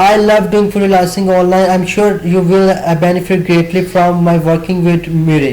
I love doing freelancing online. I'm sure you will benefit greatly from my working with Mire.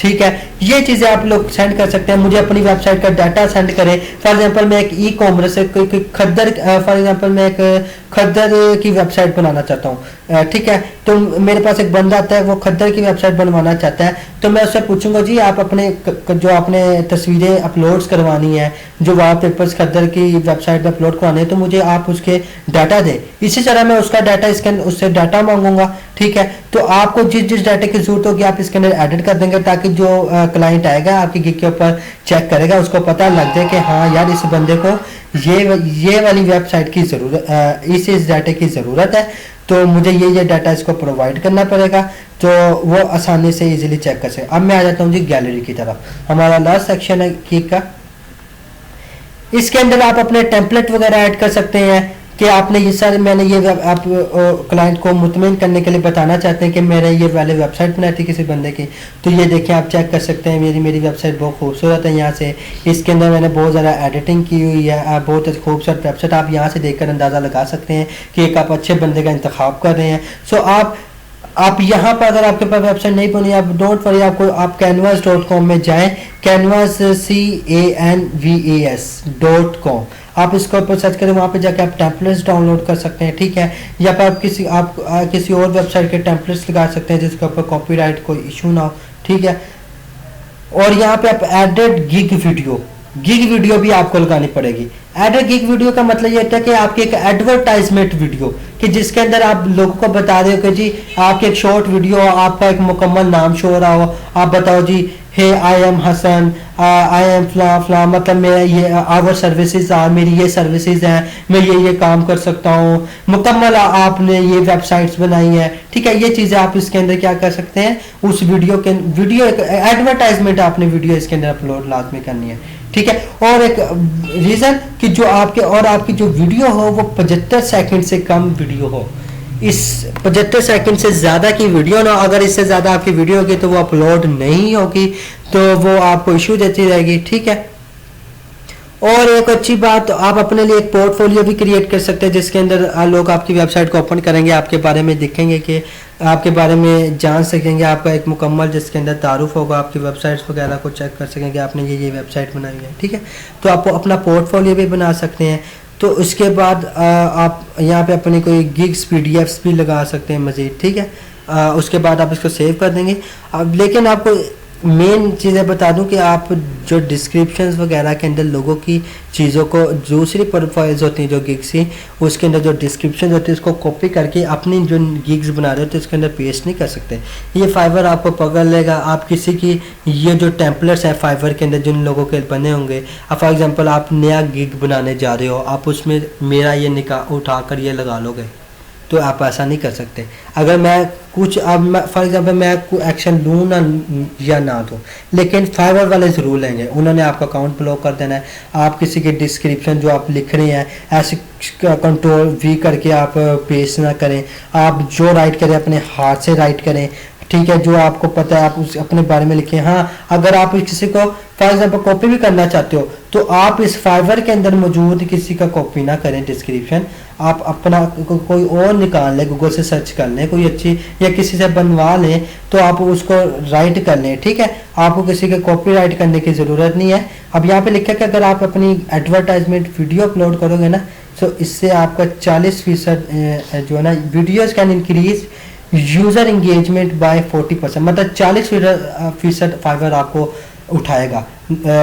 ठीक है। ये चीज़ें आप लोग सेंड कर सकते हैं, मुझे अपनी वेबसाइट का डाटा सेंड करें। फॉर एग्जांपल मैं एक ई कॉमर्स कोई खद्दर, फॉर एग्जांपल मैं एक खद्दर की वेबसाइट बनाना चाहता हूँ, ठीक है। तो मेरे पास एक बंदा आता है, वो खद्दर की वेबसाइट बनवाना चाहता है, तो मैं उससे पूछूंगा जी आप अपने जो आपने तस्वीरें अपलोड्स करवानी है, जो वॉलपेपर्स खद्दर की वेबसाइट पर अपलोड करवाने हैं, तो मुझे आप उसके डाटा दें। इसी तरह मैं उसका डाटा उससे डाटा मांगूंगा, ठीक है। तो आपको जिस डाटा की जरूरत होगी आप इसके अंदर एडिट कर देंगे, ताकि जो क्लाइंट आएगा आपकी गिग के ऊपर चेक करेगा, उसको पता लग जाए कि हाँ यार इस बंदे को ये वाली वेबसाइट की ज़रूरत, इस डाटा की ज़रूरत है, तो मुझे ये डाटा इसको प्रोवाइड करना पड़ेगा, तो वो आसानी से इजीली चेक कर सके। अब मैं आ जाता हूँ जी गैलरी की तरफ, हमारा लास्ट सेक्शन है गिग का। इसके अंदर आप अपने टेम्पलेट वगैरह ऐड कर सकते हैं कि आपने ये सारे, मैंने ये आप क्लाइंट को मुतमईन करने के लिए बताना चाहते हैं कि मैंने ये वाले वेबसाइट बनाई थी किसी बंदे की, तो ये देखें आप चेक कर सकते हैं, मेरी वेबसाइट बहुत खूबसूरत है। यहाँ से इसके अंदर मैंने बहुत ज़्यादा एडिटिंग की हुई है, बहुत खूबसूरत वेबसाइट, आप यहाँ से देखकर अंदाज़ा लगा सकते हैं कि एक आप अच्छे बंदे का इंतखाब कर रहे हैं। सो आप यहाँ पर अगर आपके पास वेबसाइट नहीं बनी, आप डोंट वरी, आप canvas.com में जाएं, canvas canvas.com, आप इसके ऊपर सर्च करें, वहाँ पे जाके आप टेम्पलेट्स डाउनलोड कर सकते हैं, ठीक है। या फिर आप किसी और वेबसाइट के टेम्पलेट्स लगा सकते हैं जिसके ऊपर कॉपीराइट कोई इशू ना हो, ठीक है। और यहाँ पे आप एडेड गिग वीडियो भी आपको लगानी पड़ेगी। एडेड गिग वीडियो का मतलब ये होता है कि आपकी एक एडवर्टाइजमेंट वीडियो, कि जिसके अंदर आप लोगों को बता रहे हो कि जी आपके एक शॉर्ट वीडियो, आपका एक मुकम्मल नाम शो हो रहा हो, आप बताओ जी hey I am Hasan, I am फ्ला, मतलब मेरा ये आवर सर्विसेज, मेरी ये सर्विसेज हैं, मैं ये काम कर सकता हूँ, मुकम्मल आपने ये वेबसाइट्स बनाई है, ठीक है। ये चीज़ें आप इसके अंदर क्या कर सकते हैं, उस वीडियो एक एडवर्टाइजमेंट आपने वीडियो इसके अंदर अपलोड लाजमी करनी है, ठीक है। और एक रीज़न कि जो आपकी जो वीडियो हो वो 75 सेकंड से कम वीडियो हो, इस 75 सेकंड से ज़्यादा की वीडियो ना, अगर इससे ज़्यादा आपकी वीडियो होगी तो वो अपलोड नहीं होगी, तो वो आपको इशू देती रहेगी, ठीक है। और एक अच्छी बात, आप अपने लिए एक पोर्टफोलियो भी क्रिएट कर सकते हैं जिसके अंदर लोग आपकी वेबसाइट को ओपन करेंगे, आपके बारे में देखेंगे, कि आपके बारे में जान सकेंगे, आपका एक मुकम्मल जिसके अंदर तारुफ होगा, आपकी वेबसाइट्स वगैरह को चेक कर सकेंगे आपने ये वेबसाइट बनाई है, ठीक है। तो आप अपना पोर्टफोलियो भी बना सकते हैं। तो उसके बाद आप यहाँ पे अपनी कोई गिग्स PDFs भी लगा सकते हैं मज़ीद, ठीक है। उसके बाद आप इसको सेव कर देंगे। अब लेकिन आपको मेन चीज़ें बता दूं कि आप जो डिस्क्रिप्शंस वगैरह के अंदर लोगों की चीज़ों को, दूसरी प्रोफाइल्स होती हैं जो गिग्स की, उसके अंदर जो डिस्क्रिप्शन होती है उसको कॉपी करके अपनी जो गिग्स बना रहे होते हैं उसके अंदर पेस्ट नहीं कर सकते। ये फाइवर आपको पकड़ लेगा। आप किसी की ये जो टेम्पलेट्स हैं फाइवर के अंदर जिन लोगों के बने होंगे, अब फॉर एग्जांपल आप नया गिग बनाने जा रहे हो, आप उसमें मेरा ये निकाह उठा कर ये लगा लोगे, तो आप ऐसा नहीं कर सकते। अगर मैं कुछ, अब फॉर एग्जांपल मैं एक्शन लूँ ना या ना दूँ, लेकिन फाइवर वाले ज़रूर लेंगे, उन्होंने आपका अकाउंट ब्लॉक कर देना है। आप किसी की डिस्क्रिप्शन जो आप लिख रहे हैं ऐसे Ctrl+V करके आप पेस्ट ना करें, आप जो राइट करें अपने हाथ से राइट करें, ठीक है। जो आपको पता है आप उस अपने बारे में लिखें। हाँ, अगर आप किसी को फॉर एग्जांपल कॉपी भी करना चाहते हो तो आप इस फाइवर के अंदर मौजूद किसी का कॉपी ना करें डिस्क्रिप्शन, आप अपना कोई और निकाल लें, गूगल से सर्च कर लें कोई अच्छी, या किसी से बनवा लें, तो आप उसको राइट कर लें, ठीक है। आपको किसी के कॉपी राइट करने की ज़रूरत नहीं है। अब यहाँ पे लिखा कि अगर आप अपनी एडवर्टाइजमेंट वीडियो अपलोड करोगे ना, तो इससे आपका 40% जो है ना, videos can increase user engagement by 40%, मतलब 40% फाइवर आपको उठाएगा,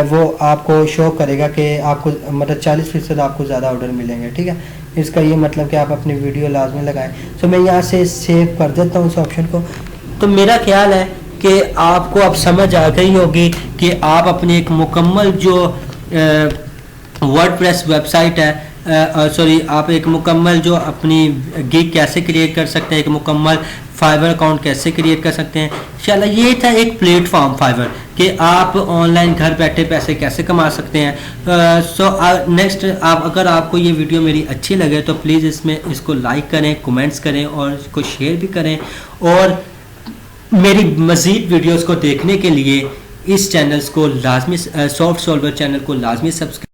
वो आपको शो करेगा कि आपको मतलब 40% आपको ज़्यादा ऑर्डर मिलेंगे, ठीक है। इसका ये मतलब कि आप अपनी वीडियो लाजमी लगाएं। तो मैं यहाँ से सेव कर देता हूँ इस ऑप्शन को। तो मेरा ख्याल है कि आपको अब समझ आ गई होगी कि आप अपनी एक मुकम्मल जो वर्डप्रेस वेबसाइट है, आप एक मुकम्मल जो अपनी गिग कैसे क्रिएट कर सकते हैं, एक मुकम्मल फाइवर अकाउंट कैसे क्रिएट कर सकते हैं। इंशाल्लाह ये था एक प्लेटफॉर्म फाइवर कि आप ऑनलाइन घर बैठे पैसे कैसे कमा सकते हैं। नेक्स्ट, अगर आपको ये वीडियो मेरी अच्छी लगे तो प्लीज़ इसको लाइक करें, कमेंट्स करें और इसको शेयर भी करें। और मेरी मज़ीद वीडियोज़ को देखने के लिए इस चैनल्स को लाजमी, सॉफ्ट सॉल्वर चैनल को लाजमी सब्सक्राइब